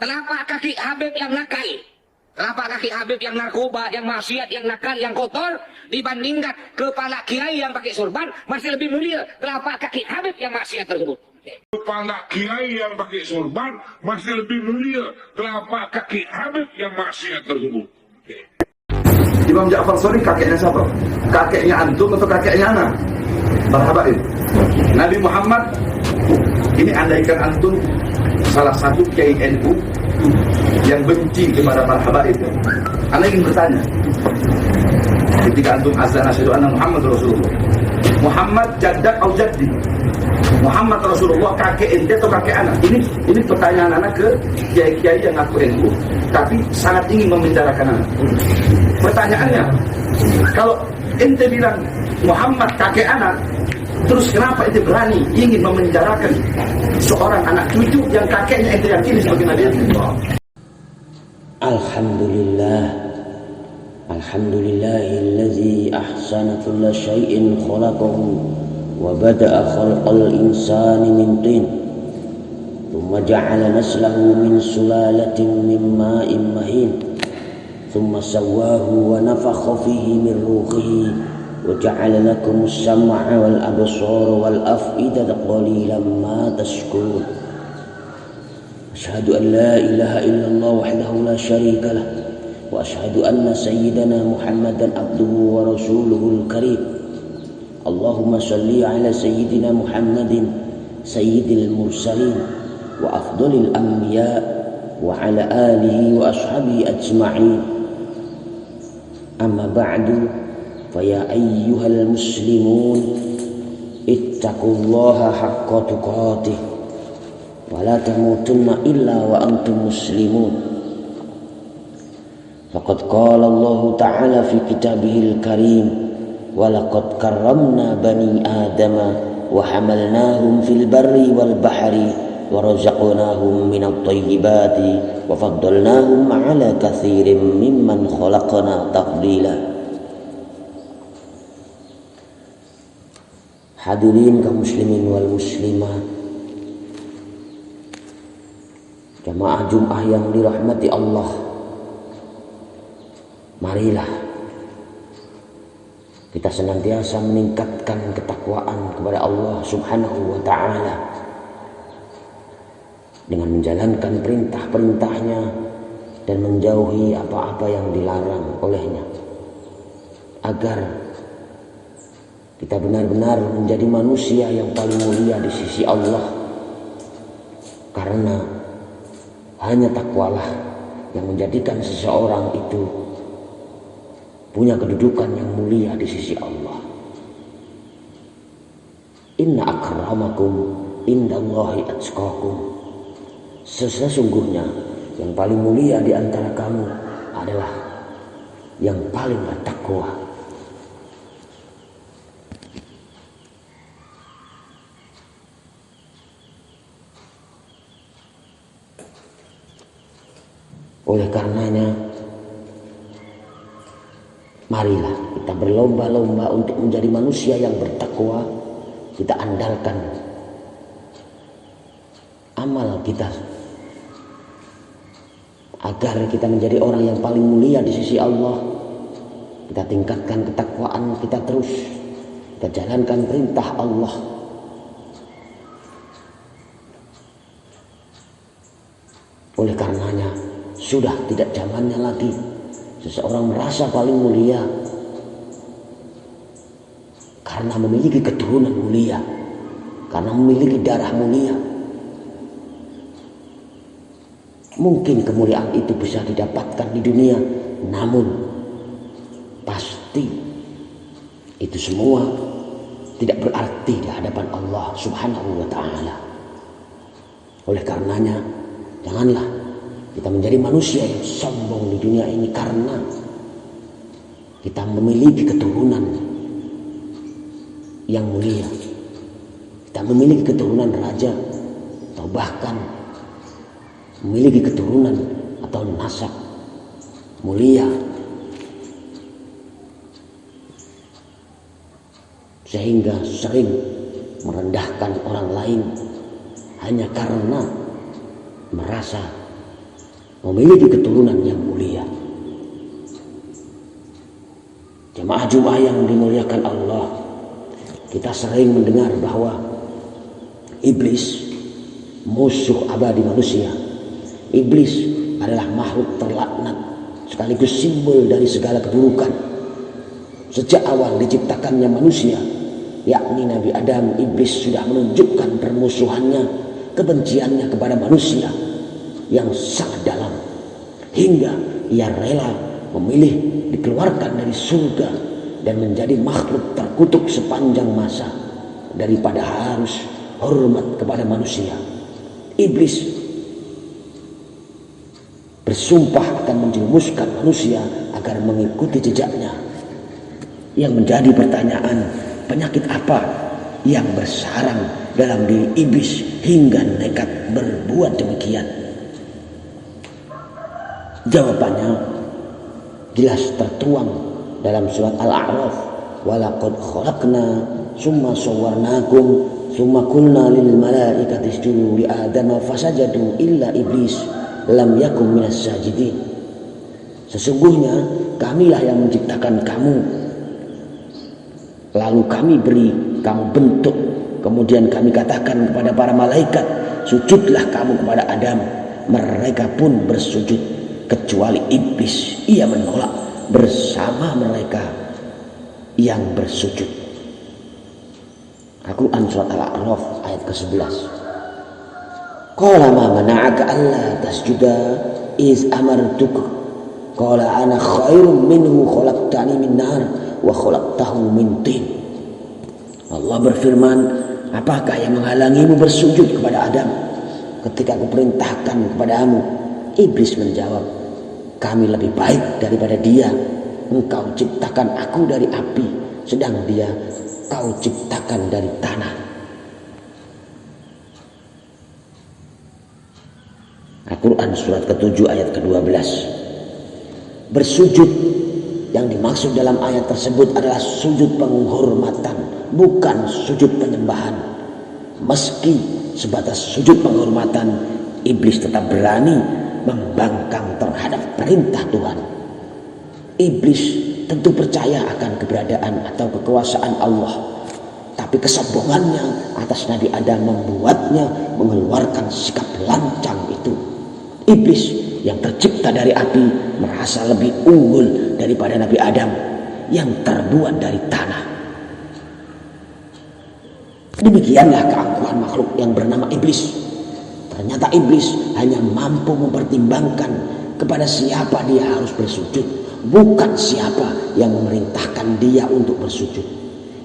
Telapak kaki Habib yang nakal, telapak kaki Habib yang narkoba, yang maksiat, yang nakal, yang kotor, dibandingkan kepala kiai yang pakai sorban, masih lebih mulia telapak kaki Habib yang maksiat tersebut. Kepala kiai yang pakai sorban masih lebih mulia telapak kaki Habib yang maksiat tersebut. Imam Ja'far Shadiq kakeknya siapa? Kakeknya antum atau kakeknya anak? Marhabain. Nabi Muhammad ini, andaikan antum salah satu kiai NU yang benci kepada para habaib, ana ingin bertanya, ketika antum azan asyhadu anna Muhammad Rasulullah, Muhammad jaddak atau jaddi? Muhammad Rasulullah kakek ente atau kakek anak? Ini pertanyaan anak ke kiai-kiai yang ngaku NU tapi sangat ingin memenjarakan anak. Pertanyaannya, kalau ente bilang Muhammad kakek anak, terus kenapa ente berani ingin memenjarakan seorang anak cucu yang kakeknya ente yakini sebagai Nabi Allah? Alhamdulillah, alhamdulillahillazi ahsana kulla syai'in khalaqahu wa bada'a khalqal insani min tin thumma ja'ala naslahu min sulalatin min ma'in mahin thumma sawwahu wa nafakha fihi min ruhihi wa ja'ala lakumus sam'a wal absara wal af'idata qalilan ma tashkurun. Asyhadu an la ilaha illallah wahdahu la syarika lah wa asyhadu anna sayyidana Muhammadan abduhu wa rasuluhul karim. Allahumma salli ala sayyidina Muhammadin sayyidil mursalin wa afdalil anbiya wa ala alihi wa ashabihi ajma'in. Amma ba'du, fa ya ayyuhal muslimun ittaqullaha haqqa tuqatih wa la tamutunna illa wa antum muslimun. Faqad qala Allah ta'ala fi kitabihil karim, walaqad karramna bani adama wa hamalnahum fil barri wal bahri wa razaqnahum minat thayyibati wa faddalnahum ala katsirin mimman khalaqna tafdila. Hadirin kaum muslimin wal muslimat, jamaah Jumat yang dirahmati Allah, marilah kita senantiasa meningkatkan ketakwaan kepada Allah Subhanahu wa ta'ala dengan menjalankan perintah-perintahnya dan menjauhi apa-apa yang dilarang olehnya, agar kita benar-benar menjadi manusia yang paling mulia di sisi Allah. Karena hanya takwalah yang menjadikan seseorang itu punya kedudukan yang mulia di sisi Allah. Inna akramakum indallahi atqakum. Sesungguhnya yang paling mulia di antara kamu adalah yang paling bertakwa. Oleh karenanya, marilah kita berlomba-lomba untuk menjadi manusia yang bertakwa. Kita andalkan amal kita agar kita menjadi orang yang paling mulia di sisi Allah. Kita tingkatkan ketakwaan kita terus. Kita jalankan perintah Allah. Oleh karenanya, sudah tidak zamannya lagi seseorang merasa paling mulia karena memiliki keturunan mulia, karena memiliki darah mulia. Mungkin kemuliaan itu bisa didapatkan di dunia, namun pasti itu semua tidak berarti di hadapan Allah Subhanahu wa ta'ala. Oleh karenanya, janganlah kita menjadi manusia yang sombong di dunia ini karena kita memiliki keturunan yang mulia. Kita memiliki keturunan raja atau bahkan memiliki keturunan atau nasab mulia, sehingga sering merendahkan orang lain hanya karena merasa memiliki keturunan yang mulia. Jemaah Jumat yang dimuliakan Allah, kita sering mendengar bahwa iblis musuh abadi manusia. Iblis adalah makhluk terlaknat sekaligus simbol dari segala keburukan. Sejak awal diciptakannya manusia, yakni Nabi Adam, iblis sudah menunjukkan permusuhannya, kebenciannya kepada manusia yang sangat dalam, hingga ia rela memilih dikeluarkan dari surga dan menjadi makhluk terkutuk sepanjang masa daripada harus hormat kepada manusia. Iblis bersumpah akan menjerumuskan manusia agar mengikuti jejaknya. Yang menjadi pertanyaan, penyakit apa yang bersarang dalam diri iblis hingga nekat berbuat demikian? Jawabannya jelas tertuang dalam surat Al-A'raf. Walaqad khalaqna summa sawwarnakum summa qulna lil malaikati isjudu li adama fasajadu illa iblis lam yakum minas sajidin. Sesungguhnya kamilah yang menciptakan kamu, lalu kami beri kamu bentuk, kemudian kami katakan kepada para malaikat, sujudlah kamu kepada Adam. Mereka pun bersujud kecuali iblis, ia menolak bersama mereka yang bersujud. Al-Quran surat Al-A'raf ayat ke-11. Qala ma mana'aka alla tasjuda iz amartuk qala ana khairum minhu khalaqtani min nar wa khalaqtahu min tin. Allah berfirman, apakah yang menghalangimu bersujud kepada Adam ketika aku perintahkan kepadamu? Iblis menjawab, kami lebih baik daripada dia. Engkau ciptakan aku dari api, sedang dia kau ciptakan dari tanah. Al-Quran surat ke-7 ayat ke-12. Bersujud yang dimaksud dalam ayat tersebut adalah sujud penghormatan, bukan sujud penyembahan. Meski sebatas sujud penghormatan, iblis tetap berani membangkang terhadap perintah Tuhan. Iblis tentu percaya akan keberadaan atau kekuasaan Allah, tapi kesombongannya atas Nabi Adam membuatnya mengeluarkan sikap lancang itu. Iblis yang tercipta dari api merasa lebih unggul daripada Nabi Adam yang terbuat dari tanah. Demikianlah keangkuhan makhluk yang bernama iblis. Ternyata iblis hanya mampu mempertimbangkan kepada siapa dia harus bersujud, bukan siapa yang memerintahkan dia untuk bersujud.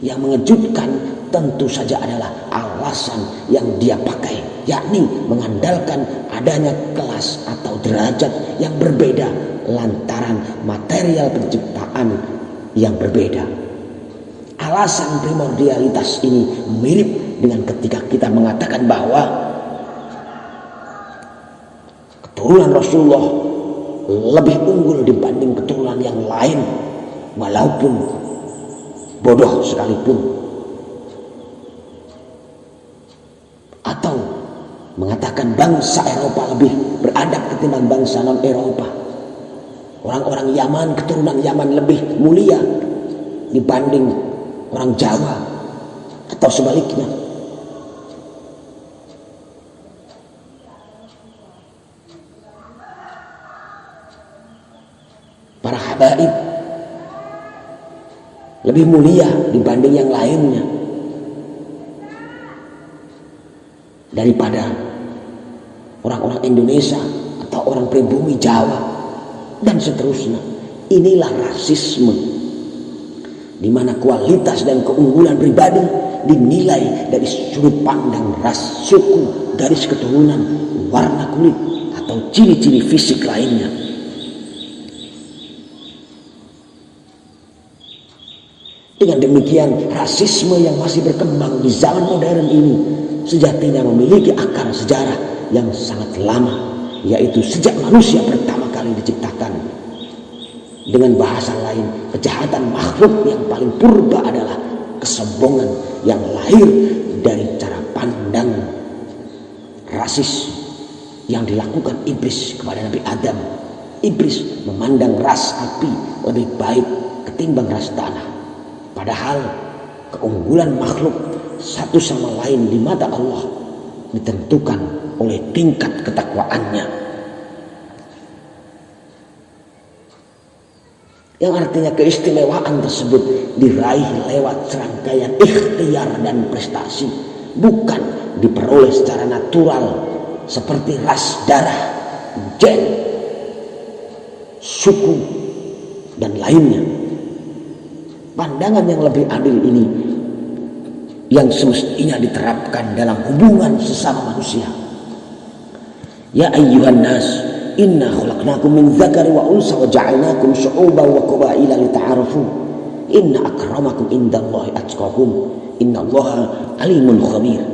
Yang mengejutkan tentu saja adalah alasan yang dia pakai, yakni mengandalkan adanya kelas atau derajat yang berbeda lantaran material penciptaan yang berbeda. Alasan primordialitas ini mirip dengan ketika kita mengatakan bahwa keturunan Rasulullah lebih unggul dibanding keturunan yang lain, walaupun bodoh sekalipun. Atau mengatakan bangsa Eropa lebih beradab ketimbang bangsa non-Eropa. Orang-orang Yaman, keturunan Yaman lebih mulia dibanding orang Jawa, atau sebaliknya. Para habaib lebih mulia dibanding yang lainnya daripada orang-orang Indonesia atau orang pribumi Jawa dan seterusnya. Inilah rasisme, di mana kualitas dan keunggulan pribadi dinilai dari sudut pandang ras, suku, garis keturunan, warna kulit, atau ciri-ciri fisik lainnya. Dengan demikian, rasisme yang masih berkembang di zaman modern ini sejatinya memiliki akar sejarah yang sangat lama, yaitu sejak manusia pertama kali diciptakan. Dengan bahasa lain, kejahatan makhluk yang paling purba adalah kesombongan yang lahir dari cara pandang rasis yang dilakukan iblis kepada Nabi Adam. Iblis memandang ras api lebih baik ketimbang ras tanah. Padahal keunggulan makhluk satu sama lain di mata Allah ditentukan oleh tingkat ketakwaannya. Yang artinya keistimewaan tersebut diraih lewat serangkaian ikhtiar dan prestasi, bukan diperoleh secara natural seperti ras, darah, gen, suku, dan lainnya. Pandangan yang lebih adil ini yang semestinya diterapkan dalam hubungan sesama manusia. Ya ayyuhan nas, inna khalaqnakum min dzakari wa unsa wa ja'alnakum syu'uban wa qabaila lita'arafu. Inna akramakum indallahi atqakum. Innallaha alimun khabir.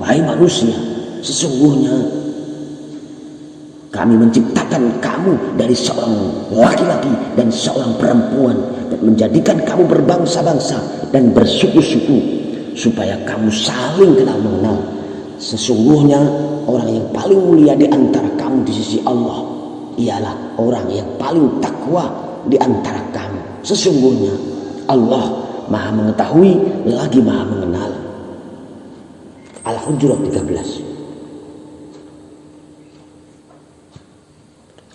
Wahai manusia, sesungguhnya kami menciptakan kamu dari seorang laki-laki dan seorang perempuan dan menjadikan kamu berbangsa-bangsa dan bersuku-suku supaya kamu saling kenal mengenal. Sesungguhnya orang yang paling mulia di antara kamu di sisi Allah ialah orang yang paling takwa di antara kamu. Sesungguhnya Allah Maha mengetahui lagi Maha mengenal. Al-Hujurat 13.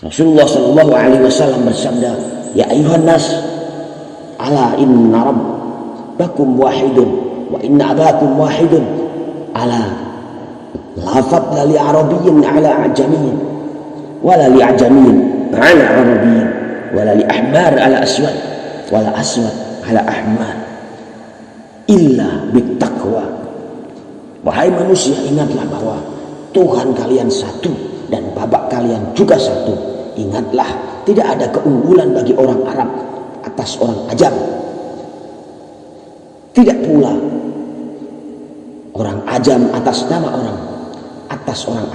Rasulullah sallallahu alaihi wasallam bersabda, "Ya ayuhan nas, ala inna rabbakum wahidun wa inna abakum wahidun. Ala la fadla li arabiyyin ala ajamiyyin wala li ajamiyyin ala arabiyyin wala li ahmar ala aswad wala aswad ala ahmar illa bittaqwa." Wahai manusia, ingatlah bahwa Tuhan kalian satu dan Bapa kalian juga satu. Ingatlah, tidak ada keunggulan bagi orang Arab atas orang Ajam. Tidak pula orang Ajam atas nama orang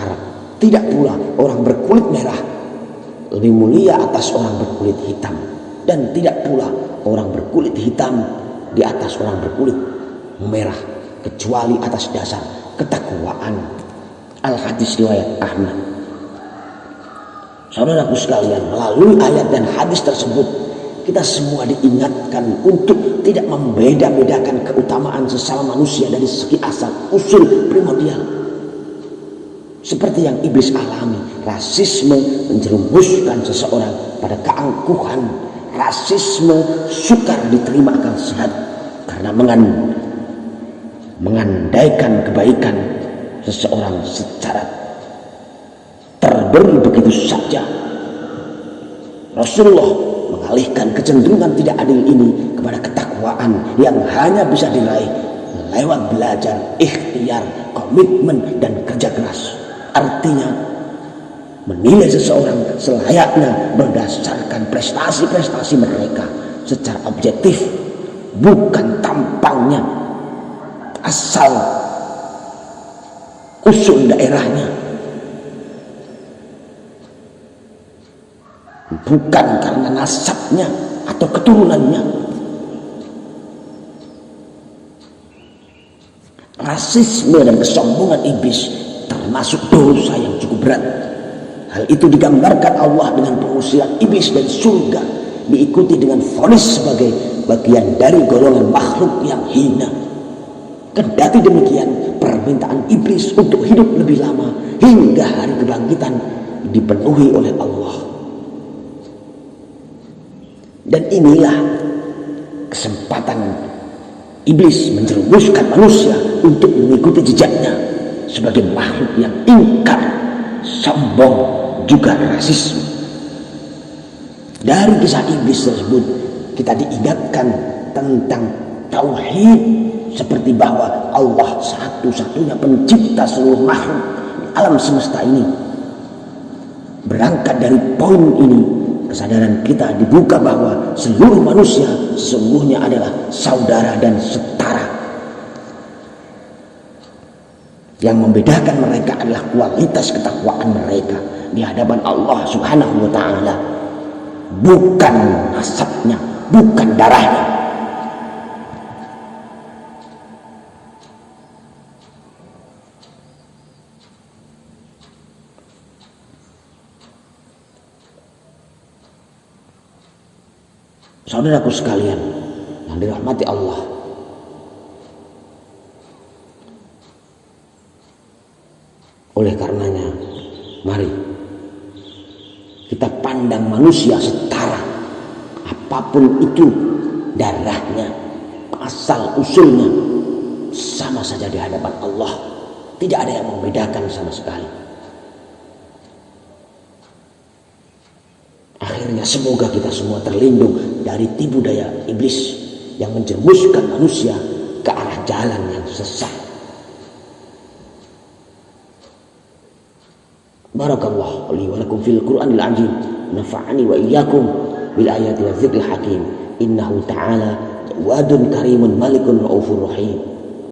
Arab. Tidak pula orang berkulit merah lebih mulia atas orang berkulit hitam. Dan tidak pula orang berkulit hitam di atas orang berkulit merah, kecuali atas dasar ketakwaan. Al-Hadis riwayat Ahmad. Saudaraku sekalian, melalui ayat dan hadis tersebut kita semua diingatkan untuk tidak membeda-bedakan keutamaan sesama manusia dari segi asal usul primordial. Seperti yang iblis alami, rasisme menjerumuskan seseorang pada keangkuhan. Rasisme sukar diterima akal sehat karena mengandaikan kebaikan seseorang secara terberi begitu saja. Rasulullah mengalihkan kecenderungan tidak adil ini kepada ketakwaan yang hanya bisa diraih lewat belajar, ikhtiar, komitmen, dan kerja keras. Artinya menilai seseorang selayaknya berdasarkan prestasi-prestasi mereka secara objektif, bukan tampangnya, asal usul daerahnya, bukan karena nasabnya atau keturunannya. Rasisme dan kesombongan iblis termasuk dosa yang cukup berat. Hal itu digambarkan Allah dengan pengusiran iblis dari surga, diikuti dengan vonis sebagai bagian dari golongan makhluk yang hina. Kendati demikian, permintaan iblis untuk hidup lebih lama hingga hari kebangkitan dipenuhi oleh Allah. Dan inilah kesempatan iblis menjerumuskan manusia untuk mengikuti jejaknya sebagai makhluk yang ingkar, sombong, juga rasisme. Dari kisah iblis tersebut kita diingatkan tentang tauhid, seperti bahwa Allah satu-satunya pencipta seluruh makhluk alam semesta ini. Berangkat dari poin ini, kesadaran kita dibuka bahwa seluruh manusia sesungguhnya adalah saudara dan setara. Yang membedakan mereka adalah kualitas ketakwaan mereka di hadapan Allah Subhanahu wa ta'ala, bukan nasabnya, bukan darahnya. Saudaraku sekalian yang dirahmati Allah, oleh karenanya mari kita pandang manusia setara, apapun itu darahnya, asal usulnya, sama saja di hadapan Allah. Tidak ada yang membedakan sama sekali. Akhirnya semoga kita semua terlindung dari tipu daya iblis yang menjerumuskan manusia ke arah jalan yang sesat. Barakallahu li wa lakum fil Qur'anil azim, nafa'ani wa iyyakum bil ayati wa dzikril hakim. Innahu ta'ala jawadun karimun malikun raufur rahim.